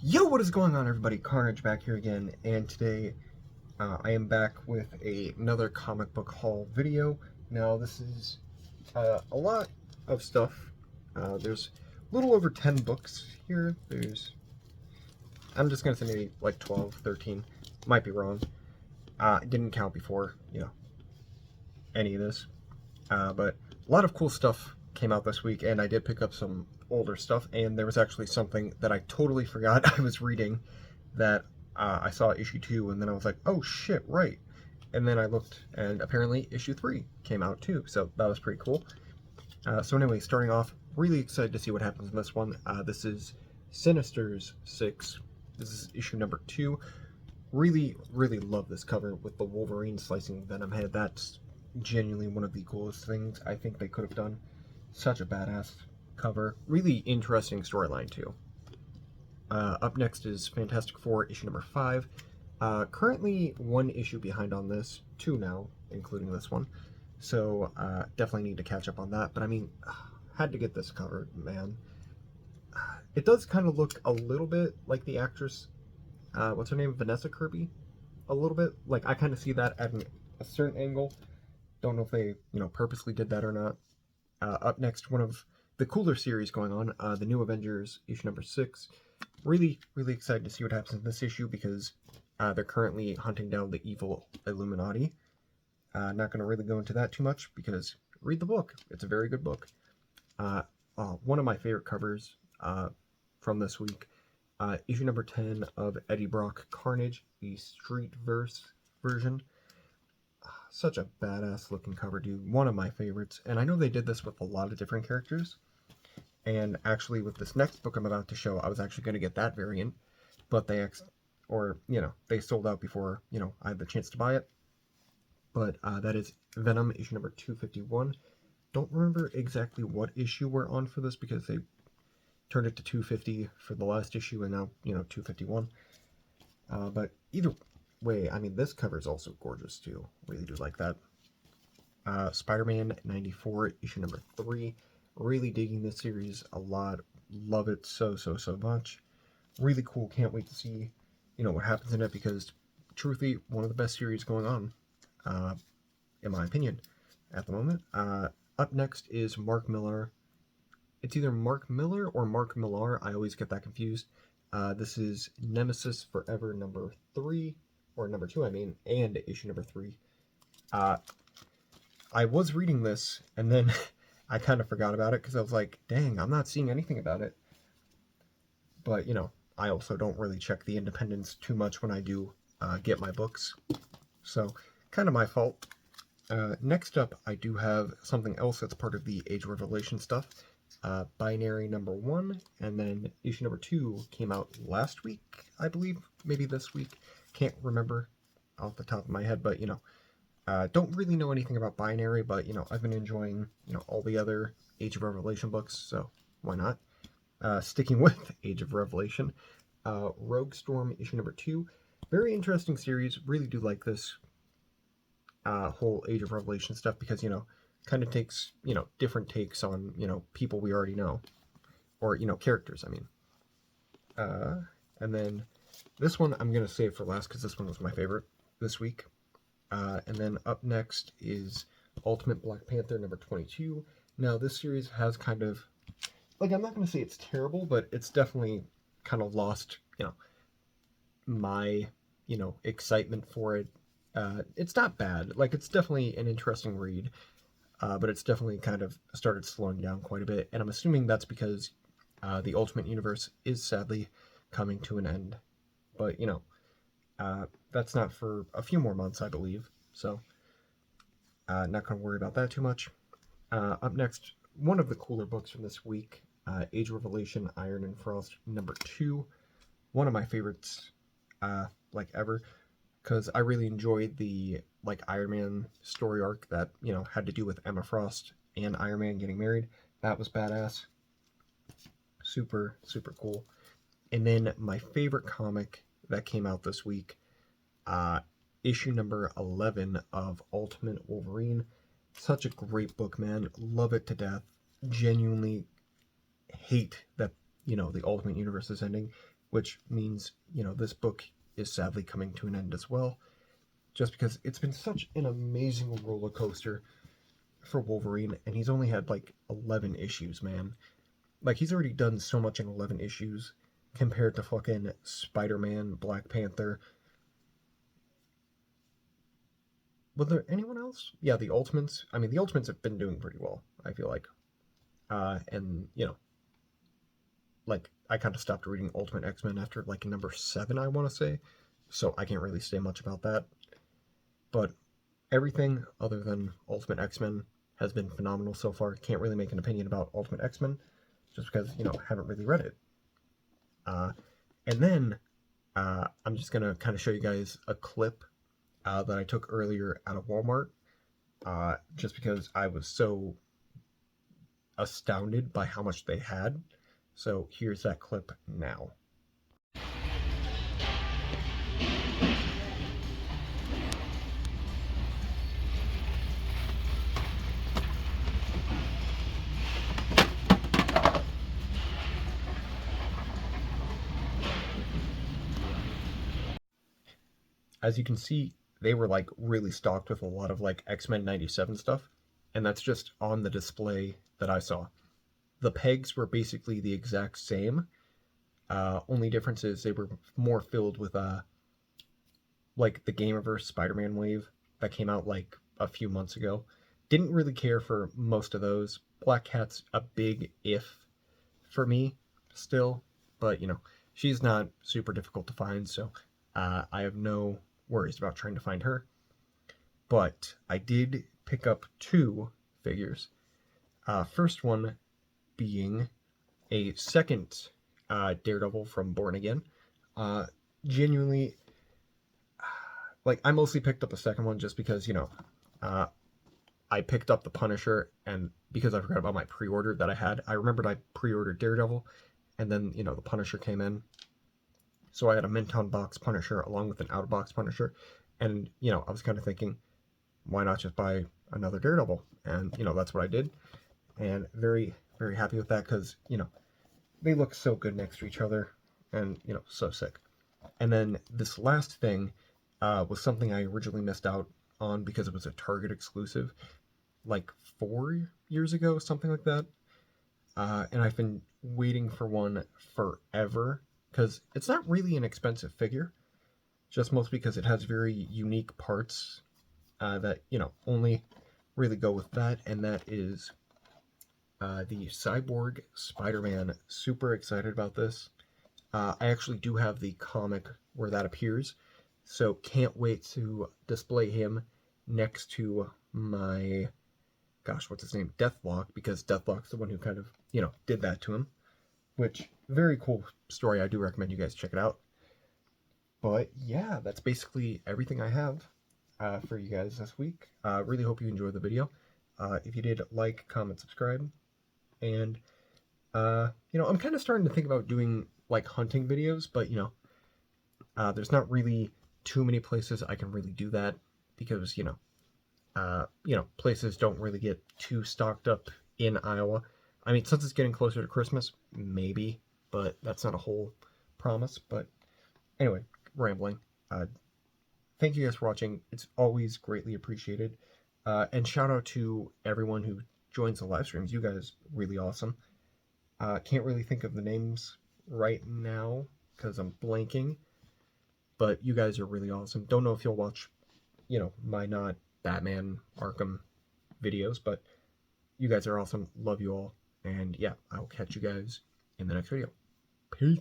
Yo, what is going on, everybody? Carnage back here again, and today I am back with another comic book haul video. Now, this is a lot of stuff. There's a little over 10 books here. I'm just going to say maybe like 12, 13. Might be wrong. Didn't count before, any of this. But a lot of cool stuff came out this week, and I did pick up some older stuff, and there was actually something that I totally forgot I was reading that I saw issue 2, and then I was like, oh shit, right. And then I looked, and apparently issue 3 came out too, so that was pretty cool. So anyway, starting off, really excited to see what happens in this one. This is Sinisters 6. This is issue number 2. Really, really love this cover with the Wolverine slicing Venom head. That's genuinely one of the coolest things I think they could have done. Such a badass cover. Really interesting storyline too. Up next is Fantastic Four issue number 5. Currently one issue behind on this, 2 now, including this one. So definitely need to catch up on that. But I mean, had to get this covered, man. It does kind of look a little bit like the actress, what's her name, Vanessa Kirby? A little bit. Like, I kind of see that at a certain angle. Don't know if they, purposely did that or not. Up next, one of the cooler series going on, the New Avengers, issue number 6. Really, really excited to see what happens in this issue because they're currently hunting down the evil Illuminati. Not going to really go into that too much because read the book. It's a very good book. One of my favorite covers from this week, issue number 10 of Eddie Brock Carnage, the Streetverse version. Such a badass looking cover, dude. One of my favorites. And I know they did this with a lot of different characters. And actually, with this next book I'm about to show, I was actually going to get that variant. But they sold out before, I had the chance to buy it. But that is Venom, issue number 251. Don't remember exactly what issue we're on for this because they turned it to 250 for the last issue and now, 251. But either way, I mean, this cover is also gorgeous too. Really do like that. Spider-Man 94, issue number 3. Really digging this series a lot. Love it so much. Really cool. Can't wait to see, what happens in it because, truthfully, one of the best series going on, in my opinion, at the moment. Up next is Mark Millar. It's either Mark Miller or Mark Millar. I always get that confused. This is Nemesis Forever number 3, or number 2, I mean, and issue number 3. I was reading this, and then I kind of forgot about it because I was like, dang, I'm not seeing anything about it. But, I also don't really check the independents too much when I do get my books. So, kind of my fault. Next up, I do have something else that's part of the Age of Revelation stuff. Binary number 1, and then issue number 2 came out last week, I believe, maybe this week. Can't remember off the top of my head, but, don't really know anything about Binary, but, I've been enjoying, all the other Age of Revelation books, so why not? Sticking with Age of Revelation, Rogue Storm, issue number 2. Very interesting series. Really do like this whole Age of Revelation stuff because, kind of takes, different takes on, people we already know. Or, characters, I mean. And then this one I'm going to save for last because this one was my favorite this week. And then up next is Ultimate Black Panther number 22. Now, this series has kind of, like, I'm not going to say it's terrible, but it's definitely kind of lost, my, excitement for it. It's not bad. Like, it's definitely an interesting read, but it's definitely kind of started slowing down quite a bit. And I'm assuming that's because the Ultimate Universe is sadly coming to an end. But, that's not for a few more months, I believe. So, not going to worry about that too much. Up next, one of the cooler books from this week, Age of Revelation Iron and Frost number 2. One of my favorites, ever, because I really enjoyed the, Iron Man story arc that, had to do with Emma Frost and Iron Man getting married. That was badass. Super cool. And then my favorite comic that came out this week, issue number 11 of Ultimate Wolverine. Such a great book, man. Love it to death. Genuinely hate that, the Ultimate Universe is ending. which means, you know, this book is sadly coming to an end as well, just because it's been such an amazing roller coaster for Wolverine, and he's only had like 11 issues, man. Like, he's already done so much in 11 issues compared to fucking Spider-Man, Black Panther. Was there anyone else? Yeah, the Ultimates. I mean, the Ultimates have been doing pretty well, I feel like. And, you know, like, I kind of stopped reading Ultimate X-Men after, like, number 7, I want to say. So I can't really say much about that. But everything other than Ultimate X-Men has been phenomenal so far. Can't really make an opinion about Ultimate X-Men, just because, you know, haven't really read it. And then I'm just going to kind of show you guys a clip that I took earlier out of Walmart, just because I was so astounded by how much they had. So here's that clip now. As you can see, they were like really stocked with a lot of like X-Men 97 stuff, and that's just on the display that I saw. The pegs were basically the exact same. Only difference is they were more filled with like the Gamerverse Spider-Man wave that came out like a few months ago. Didn't really care for most of those. Black Cat's a big if for me still, but you know, she's not super difficult to find, so I have no worries about trying to find her. But I did pick up 2 figures. First one being a second Daredevil from Born Again. Genuinely, like, I mostly picked up a second one just because, you know, I picked up the Punisher, and because I forgot about my pre-order that I had, I remembered I pre-ordered Daredevil, and then, you know, the Punisher came in. So I had a mint-on box Punisher along with an out-of-box Punisher, and, you know, I was kind of thinking, why not just buy another Daredevil? And, you know, that's what I did, and very, very happy with that, because, you know, they look so good next to each other, and, you know, so sick. And then this last thing was something I originally missed out on because it was a Target exclusive, like 4 years ago, something like that. And I've been waiting for one forever, because it's not really an expensive figure, just mostly because it has very unique parts that, you know, only really go with that, and that is the Cyborg Spider-Man. Super excited about this. I actually do have the comic where that appears, so can't wait to display him next to my, gosh, what's his name? Deathlock, because Deathlock's the one who kind of, you know, did that to him, which, very cool story. I do recommend you guys check it out. But yeah, that's basically everything I have for you guys this week. Really hope you enjoyed the video. If you did, like, comment, subscribe, and you know, I'm kind of starting to think about doing like hunting videos, but you know, there's not really too many places I can really do that, because you know, places don't really get too stocked up in Iowa. I mean, since it's getting closer to Christmas, maybe, but that's not a whole promise. But anyway, rambling. Thank you guys for watching. It's always greatly appreciated. And shout out to everyone who joins the live streams. You guys really awesome. Can't really think of the names right now because I'm blanking, but you guys are really awesome. Don't know if you'll watch, you know, my not Batman Arkham videos, but you guys are awesome. Love you all. And yeah, I'll catch you guys in the next video. Peace.